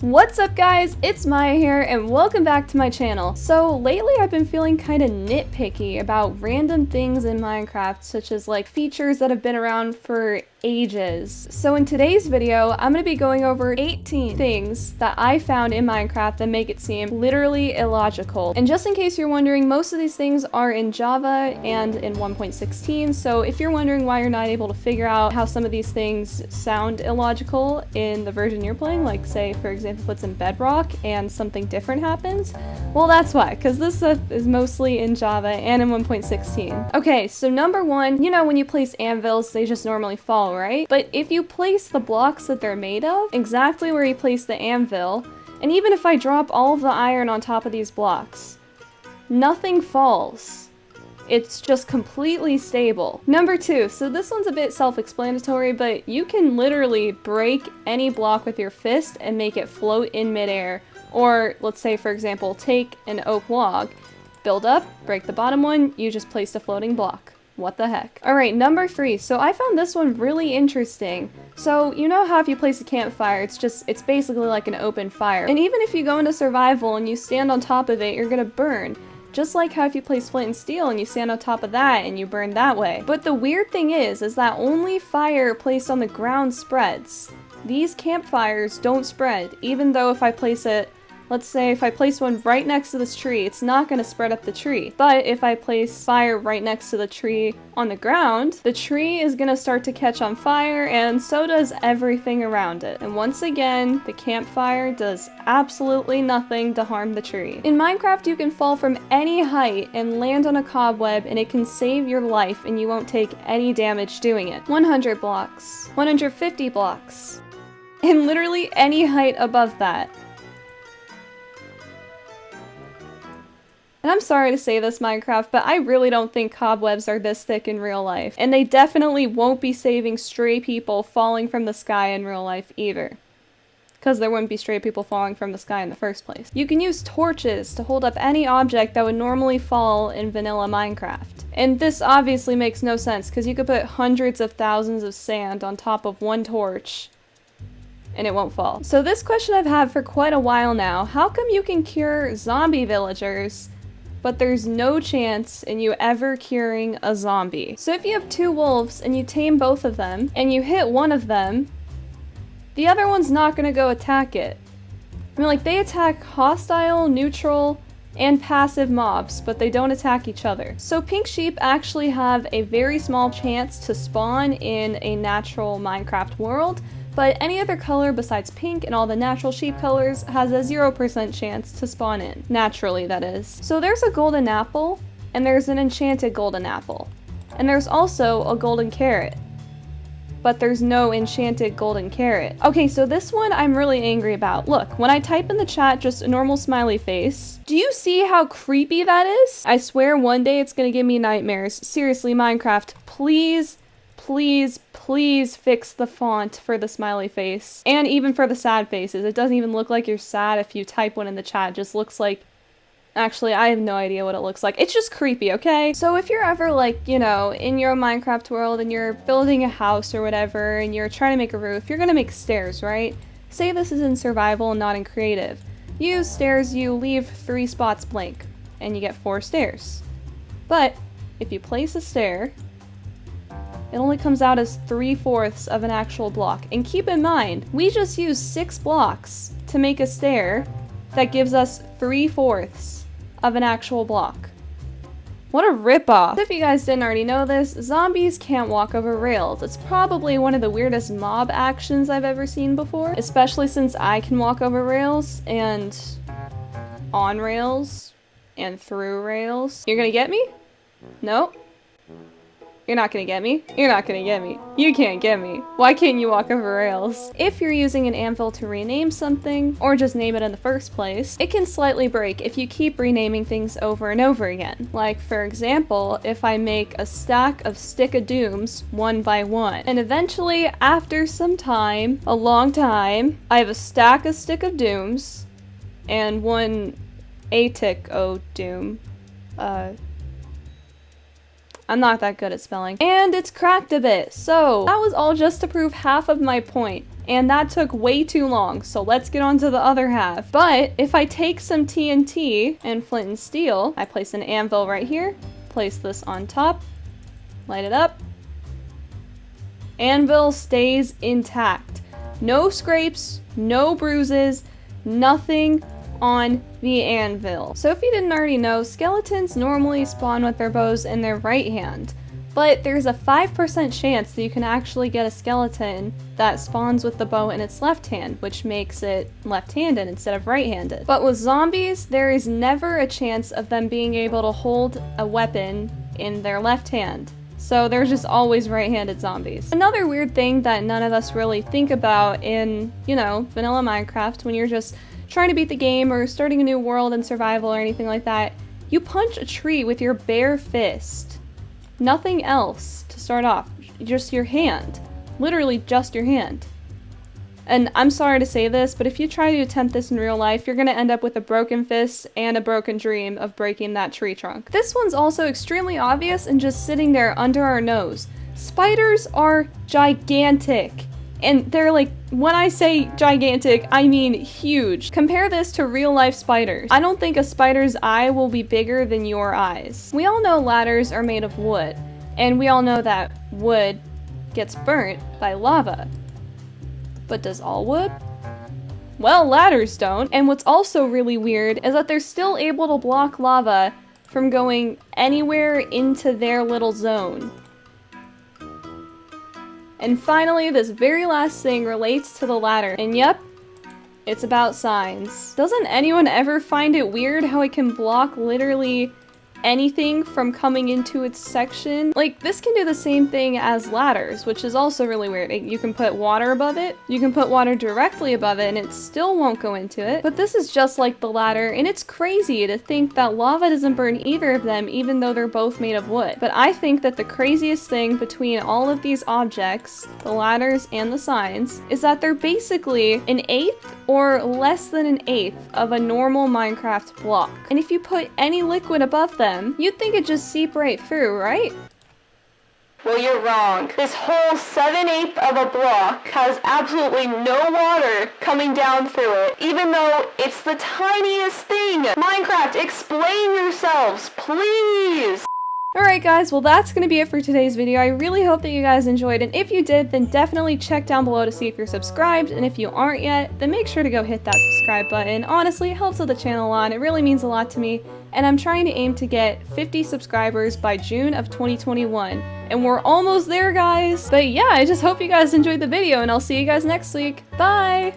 What's up guys, it's Maya here and welcome back to my channel. So lately I've been feeling kind of nitpicky about random things in Minecraft, such as like features that have been around for ages. So in today's video, I'm going to be going over 18 things that I found in Minecraft that make it seem literally illogical. And just in case you're wondering, most of these things are in Java and in 1.16, so if you're wondering why you're not able to figure out how some of these things sound illogical in the version you're playing, like say for example if it's in Bedrock and something different happens, well that's why, because this stuff is mostly in Java and in 1.16. Okay, so number one, you know when you place anvils, they just normally fall, right? But if you place the blocks that they're made of exactly where you place the anvil, and even if I drop all of the iron on top of these blocks, nothing falls. It's just completely stable. Number two, so this one's a bit self-explanatory, but you can literally break any block with your fist and make it float in midair. Or let's say, for example, take an oak log, build up, break the bottom one, you just placed a floating block. What the heck? Alright, number three. So I found this one really interesting. So you know how if you place a campfire, it's basically like an open fire. And even if you go into survival and you stand on top of it, you're gonna burn. Just like how if you place flint and steel and you stand on top of that and you burn that way. But the weird thing is that only fire placed on the ground spreads. These campfires don't spread, even though if I place it, let's say if I place one right next to this tree, it's not going to spread up the tree. But if I place fire right next to the tree on the ground, the tree is going to start to catch on fire, and so does everything around it. And once again, the campfire does absolutely nothing to harm the tree. In Minecraft, you can fall from any height and land on a cobweb, and it can save your life and you won't take any damage doing it. 100 blocks, 150 blocks, and literally any height above that. And I'm sorry to say this, Minecraft, but I really don't think cobwebs are this thick in real life. And they definitely won't be saving stray people falling from the sky in real life either. Because there wouldn't be stray people falling from the sky in the first place. You can use torches to hold up any object that would normally fall in vanilla Minecraft. And this obviously makes no sense, because you could put hundreds of thousands of sand on top of one torch and it won't fall. So this question I've had for quite a while now: how come you can cure zombie villagers, but there's no chance in you ever curing a zombie? So if you have two wolves and you tame both of them and you hit one of them, the other one's not gonna go attack it. I mean, like, they attack hostile, neutral, and passive mobs, but they don't attack each other. So pink sheep actually have a very small chance to spawn in a natural Minecraft world, but any other color besides pink and all the natural sheep colors has a 0% chance to spawn in. Naturally, that is. So there's a golden apple, and there's an enchanted golden apple. And there's also a golden carrot. But there's no enchanted golden carrot. Okay, so this one I'm really angry about. Look, when I type in the chat just a normal smiley face, do you see how creepy that is? I swear one day it's gonna give me nightmares. Seriously, Minecraft, please, please, please fix the font for the smiley face. And even for the sad faces. It doesn't even look like you're sad if you type one in the chat. It just looks like... Actually, I have no idea what it looks like. It's just creepy, okay? So if you're ever like, you know, in your Minecraft world and you're building a house or whatever and you're trying to make a roof, you're gonna make stairs, right? Say this is in survival and not in creative. You use stairs, you leave 3 spots blank, and you get 4 stairs. But if you place a stair, it only comes out as 3/4 of an actual block. And keep in mind, we just used 6 blocks to make a stair that gives us 3/4 of an actual block. What a ripoff. If you guys didn't already know this, zombies can't walk over rails. It's probably one of the weirdest mob actions I've ever seen before, especially since I can walk over rails and on rails and through rails. You're gonna get me? No? You're not gonna get me. You're not gonna get me. You can't get me. Why can't you walk over rails? If you're using an anvil to rename something, or just name it in the first place, it can slightly break if you keep renaming things over and over again. Like, for example, if I make a stack of stick of dooms one by one, and eventually, after some time, a long time, I have a stack of stick of dooms, and one a-tick o doom. I'm not that good at spelling. And it's cracked a bit. So that was all just to prove half of my point. and that took way too long, so let's get on to the other half. But if I take some TNT and flint and steel, I place an anvil right here, place this on top, light it up. Anvil stays intact. No scrapes, no bruises, nothing on the anvil. So if you didn't already know, skeletons normally spawn with their bows in their right hand. But there's a 5% chance that you can actually get a skeleton that spawns with the bow in its left hand, which makes it left-handed instead of right-handed. But with zombies, there is never a chance of them being able to hold a weapon in their left hand. So there's just always right-handed zombies. Another weird thing that none of us really think about in, vanilla Minecraft, when you're just trying to beat the game or starting a new world in survival or anything like that, you punch a tree with your bare fist. Nothing else to start off, just your hand. Literally just your hand. And I'm sorry to say this, but if you try to attempt this in real life, you're gonna end up with a broken fist and a broken dream of breaking that tree trunk. This one's also extremely obvious and just sitting there under our nose. Spiders are gigantic. And they're like, when I say gigantic, I mean huge. Compare this to real life spiders. I don't think a spider's eye will be bigger than your eyes. We all know ladders are made of wood, and we all know that wood gets burnt by lava. But does all wood? Well, ladders don't. And what's also really weird is that they're still able to block lava from going anywhere into their little zone. And finally, this very last thing relates to the ladder. And yep, it's about signs. Doesn't anyone ever find it weird how it can block literally anything from coming into its section? Like, this can do the same thing as ladders, which is also really weird. You can put water above it, you can put water directly above it, and it still won't go into it. But this is just like the ladder, and it's crazy to think that lava doesn't burn either of them, even though they're both made of wood. But I think that the craziest thing between all of these objects, the ladders and the signs, is that they're basically an eighth or less than an eighth of a normal Minecraft block. And if you put any liquid above them, you'd think it'd just seep right through, right? Well, you're wrong. This whole 7/8 of a block has absolutely no water coming down through it, even though it's the tiniest thing. Minecraft, explain yourselves, please! Alright guys, well that's gonna be it for today's video. I really hope that you guys enjoyed, and if you did, then definitely check down below to see if you're subscribed, and if you aren't yet, then make sure to go hit that subscribe button. Honestly, it helps with the channel a lot, it really means a lot to me, and I'm trying to aim to get 50 subscribers by June of 2021. And we're almost there, guys! But yeah, I just hope you guys enjoyed the video, and I'll see you guys next week. Bye!